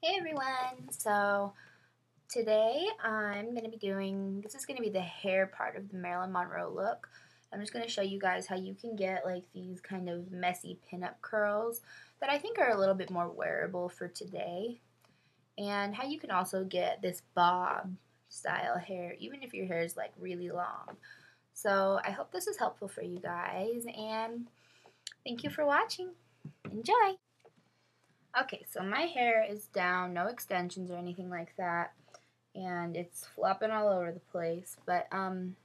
Hey everyone! So today I'm going to be doing, this is going to be the hair part of the Marilyn Monroe look. I'm just going to show you guys how you can get like these kind of messy pinup curls that I think are a little bit more wearable for today. And how you can also get this bob style hair even if your hair is like really long. So I hope this is helpful for you guys and thank you for watching. Enjoy! Okay, so my hair is down, no extensions or anything like that, and it's flopping all over the place, but I'm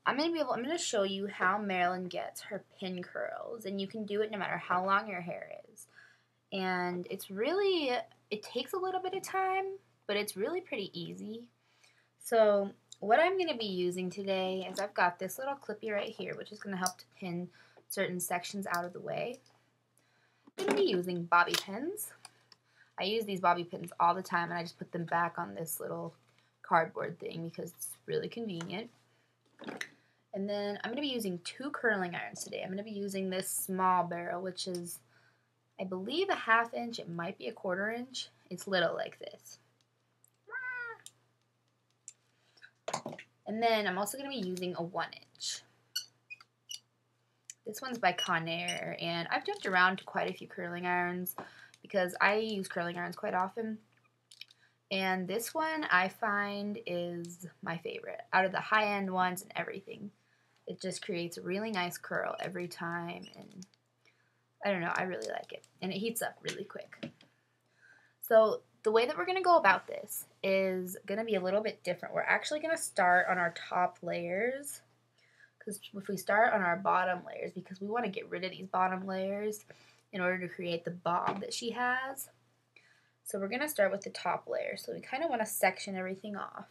gonna show you how Marilyn gets her pin curls, and you can do it no matter how long your hair is. And it takes a little bit of time, but it's really pretty easy. So what I'm gonna be using today is I've got this little clippy right here, which is gonna help to pin certain sections out of the way. I'm going to be using bobby pins. I use these bobby pins all the time, and I just put them back on this little cardboard thing because it's really convenient. And then I'm going to be using 2 curling irons today. I'm going to be using this small barrel, which is, I believe, a 1/2 inch. It might be a 1/4 inch. It's little like this. And then I'm also going to be using a 1 inch. This one's by Conair, and I've jumped around to quite a few curling irons because I use curling irons quite often. And this one I find is my favorite out of the high-end ones and everything. It just creates a really nice curl every time, and I don't know, I really like it. And it heats up really quick. So the way that we're going to go about this is going to be a little bit different. We're actually going to start on our top layers, because if we start on our bottom layers, because we want to get rid of these bottom layers in order to create the bob that she has. So we're going to start with the top layer. So we kind of want to section everything off.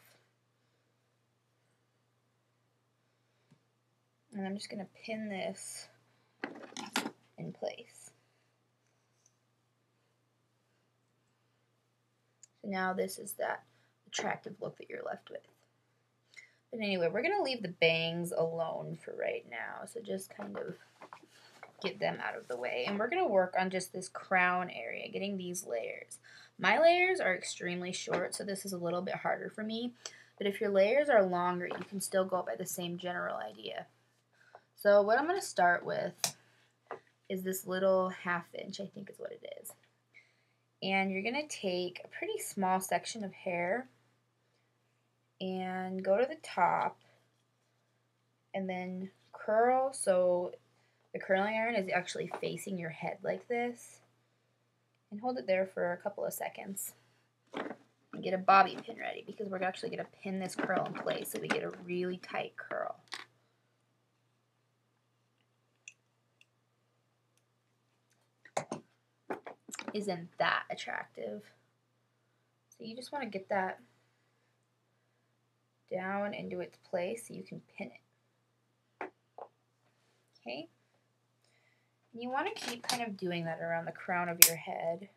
And I'm just going to pin this in place. So now this is that attractive look that you're left with. But anyway, we're going to leave the bangs alone for right now. So just kind of get them out of the way. And we're going to work on just this crown area, getting these layers. My layers are extremely short, so this is a little bit harder for me. But if your layers are longer, you can still go by the same general idea. So what I'm going to start with is this little 1/2 inch, I think is what it is. And you're going to take a pretty small section of hair and go to the top and then curl so the curling iron is actually facing your head like this. And hold it there for a couple of seconds. And get a bobby pin ready because we're actually going to pin this curl in place so we get a really tight curl. Isn't that attractive? So you just want to get that down into its place so you can pin it. Okay? And you want to keep kind of doing that around the crown of your head.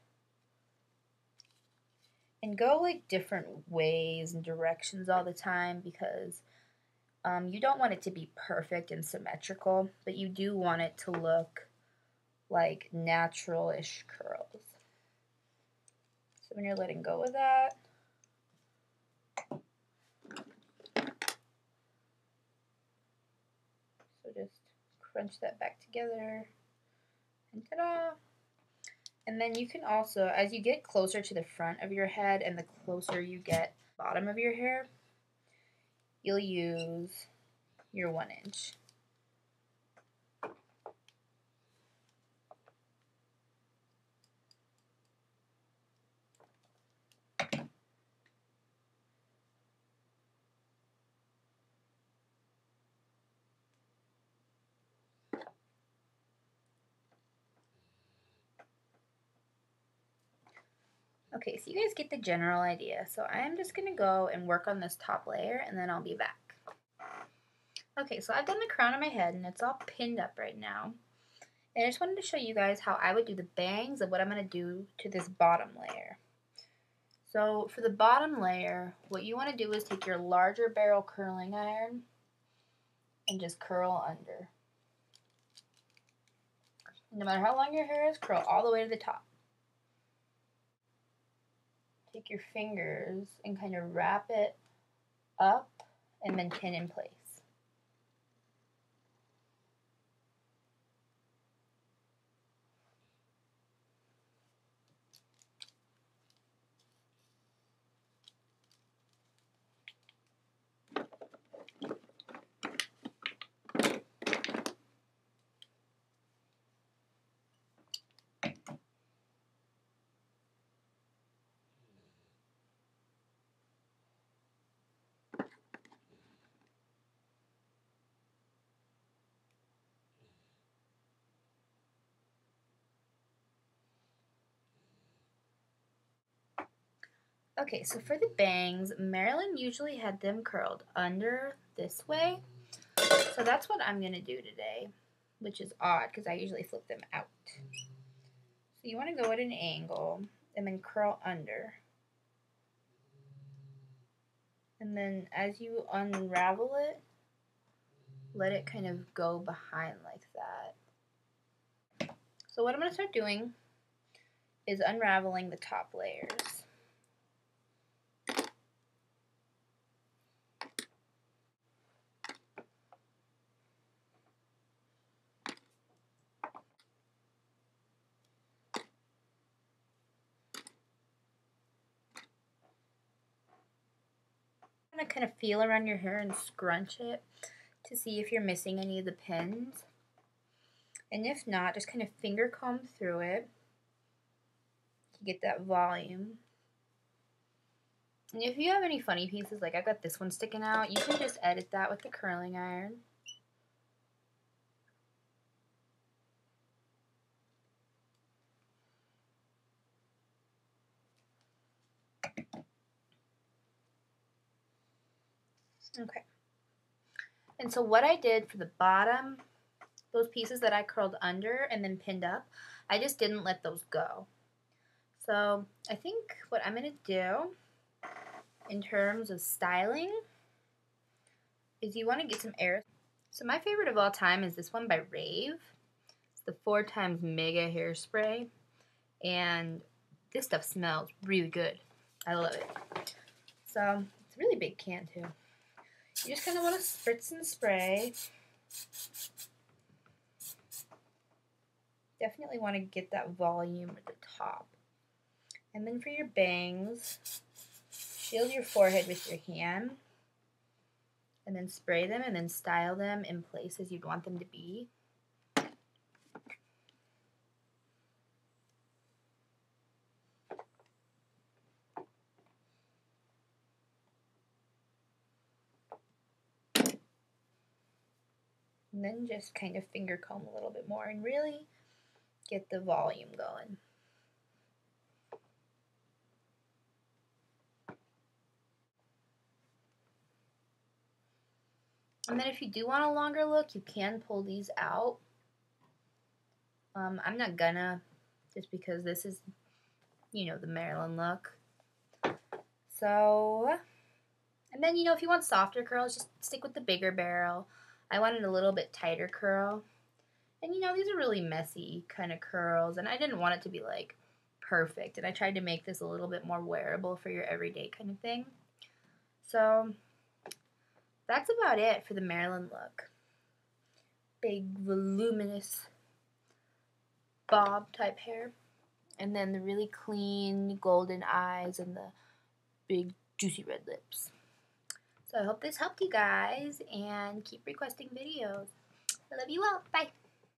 And go like different ways and directions all the time because you don't want it to be perfect and symmetrical, but you do want it to look like natural-ish curls. So when you're letting go of that, so just crunch that back together, and ta-da! And then you can also, as you get closer to the front of your head and the closer you get bottom of your hair, you'll use your 1 inch. Okay, so you guys get the general idea. So I'm just going to go and work on this top layer, and then I'll be back. Okay, so I've done the crown of my head, and it's all pinned up right now. And I just wanted to show you guys how I would do the bangs of what I'm going to do to this bottom layer. So for the bottom layer, what you want to do is take your larger barrel curling iron and just curl under. No matter how long your hair is, curl all the way to the top. Take your fingers and kind of wrap it up and then pin in place. Okay, so for the bangs, Marilyn usually had them curled under this way. So that's what I'm going to do today, which is odd because I usually flip them out. So you want to go at an angle and then curl under. And then as you unravel it, let it kind of go behind like that. So what I'm going to start doing is unraveling the top layers. Kind of feel around your hair and scrunch it to see if you're missing any of the pins. And if not, just kind of finger comb through it to get that volume. And if you have any funny pieces, like I've got this one sticking out, you can just edit that with the curling iron. Okay. And so what I did for the bottom, those pieces that I curled under and then pinned up, I just didn't let those go. So I think what I'm going to do in terms of styling is you want to get some air. So my favorite of all time is this one by Rave. It's the 4x Mega Hairspray. And this stuff smells really good. I love it. So it's a really big can too. You just kind of want to spritz and spray. Definitely want to get that volume at the top. And then for your bangs, shield your forehead with your hand. And then spray them and then style them in places you'd want them to be. And then just kind of finger comb a little bit more and really get the volume going. And then if you do want a longer look, you can pull these out. I'm not gonna, just because this is, you know, the Marilyn look. So, and then, you know, if you want softer curls, just stick with the bigger barrel. I wanted a little bit tighter curl. And, you know, these are really messy kind of curls, and I didn't want it to be, like, perfect. And I tried to make this a little bit more wearable for your everyday kind of thing. So that's about it for the Marilyn look. Big, voluminous bob type hair. And then the really clean golden eyes and the big juicy red lips. So I hope this helped you guys, and keep requesting videos. I love you all. Bye.